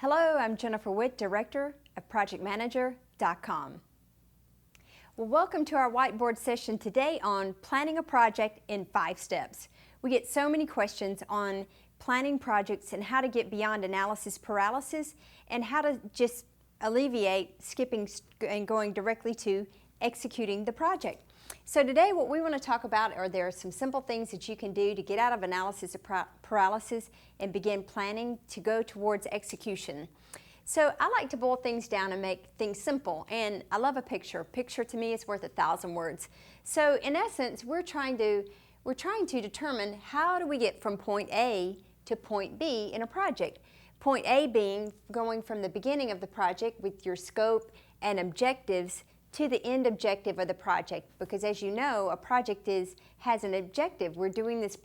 Hello, I'm Jennifer Witt, Director of ProjectManager.com. Well, welcome to our whiteboard session today on planning a project in 5 steps. We get so many questions on planning projects and how to get beyond analysis paralysis and how to just alleviate skipping and going directly to executing the project. So today what we want to talk about are there are some simple things that you can do to get out of analysis paralysis and begin planning to go towards execution. So I like to boil things down and make things simple, and I love a picture. Picture to me is worth 1,000 words. So in essence, we're trying to determine how do we get from point A to point B in a project. Point A being going from the beginning of the project with your scope and objectives to the end objective of the project, because as you know, a project has an objective. We're doing this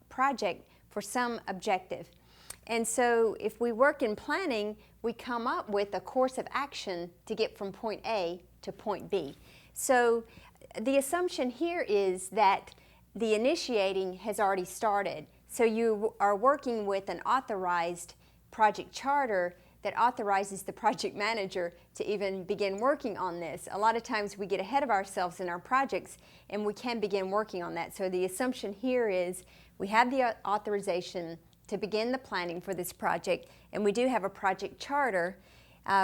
project for some objective. And so if we work in planning, we come up with a course of action to get from point A to point B. So the assumption here is that the initiating has already started. So you are working with an authorized project charter that authorizes the project manager to even begin working on this. A lot of times we get ahead of ourselves in our projects and we can begin working on that. So the assumption here is we have the authorization to begin the planning for this project, and we do have a project charter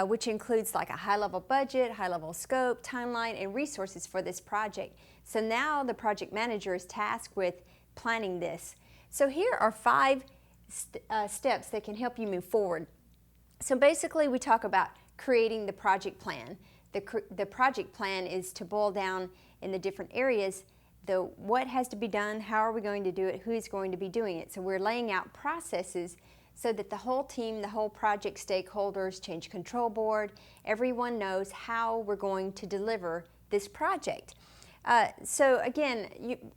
which includes like a high-level budget, high-level scope, timeline, and resources for this project. So now the project manager is tasked with planning this. So here are 5 steps that can help you move forward. So basically we talk about creating the project plan. The project plan is to boil down in the different areas what has to be done, how are we going to do it, who's going to be doing it. So we're laying out processes so that the whole team, the whole project stakeholders, change control board, everyone knows how we're going to deliver this project. So again,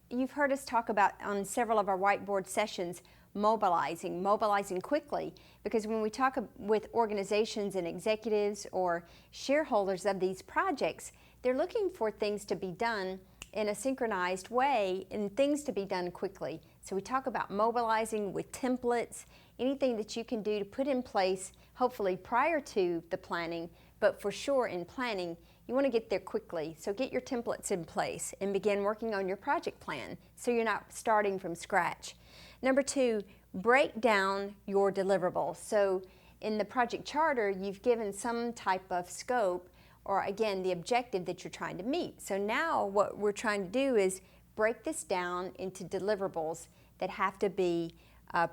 you've heard us talk about on several of our whiteboard sessions mobilizing quickly, because when we talk with organizations and executives or shareholders of these projects, they're looking for things to be done in a synchronized way and things to be done quickly. So we talk about mobilizing with templates, anything that you can do to put in place, hopefully prior to the planning, but for sure in planning, you want to get there quickly. So get your templates in place and begin working on your project plan so you're not starting from scratch. Number 2, break down your deliverables. So in the project charter, you've given some type of scope or again, the objective that you're trying to meet. So now what we're trying to do is break this down into deliverables that have to be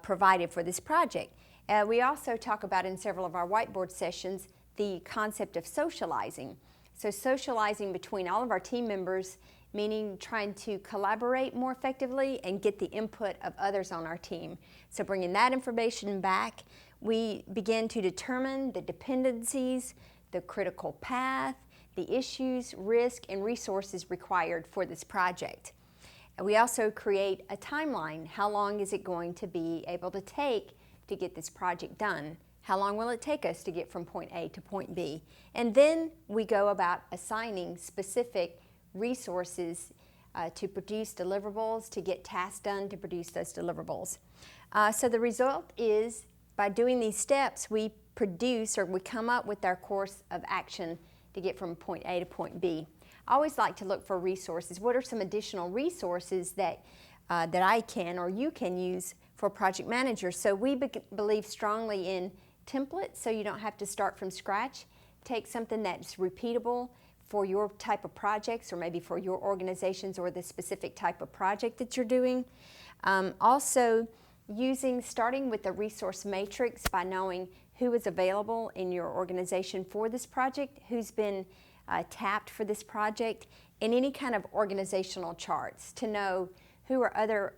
provided for this project. We also talk about in several of our whiteboard sessions the concept of socializing. So socializing between all of our team members, meaning trying to collaborate more effectively and get the input of others on our team. So bringing that information back, we begin to determine the dependencies, the critical path, the issues, risk, and resources required for this project. And we also create a timeline. How long is it going to be able to take to get this project done? How long will it take us to get from point A to point B? And then we go about assigning specific resources to produce deliverables, to get tasks done to produce those deliverables. So the result is, by doing these steps, we produce or we come up with our course of action to get from point A to point B. I always like to look for resources. What are some additional resources that I can or you can use for project managers? So we believe strongly in templates, so you don't have to start from scratch. Take something that's repeatable for your type of projects or maybe for your organizations or the specific type of project that you're doing. Also, starting with the resource matrix by knowing who is available in your organization for this project, who's been tapped for this project, and any kind of organizational charts to know who are other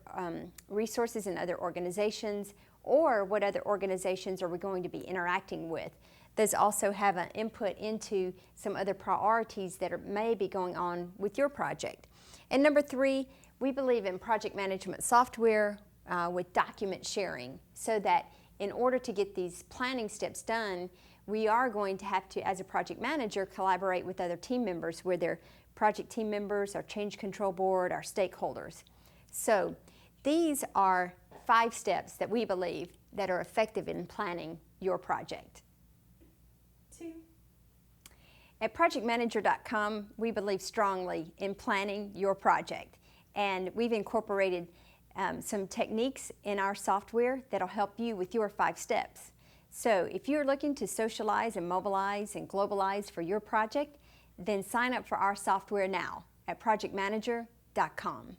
resources in other organizations or what other organizations are we going to be interacting with. Those also have an input into some other priorities that may be going on with your project. And number 3, we believe in project management software with document sharing, so that in order to get these planning steps done, we are going to have to, as a project manager, collaborate with other team members, where they're project team members, our change control board, our stakeholders. So these are 5 steps that we believe that are effective in planning your project. to? At projectmanager.com, we believe strongly in planning your project, and we've incorporated some techniques in our software that'll help you with your 5 steps. So if you're looking to socialize and mobilize and globalize for your project, then sign up for our software now at projectmanager.com.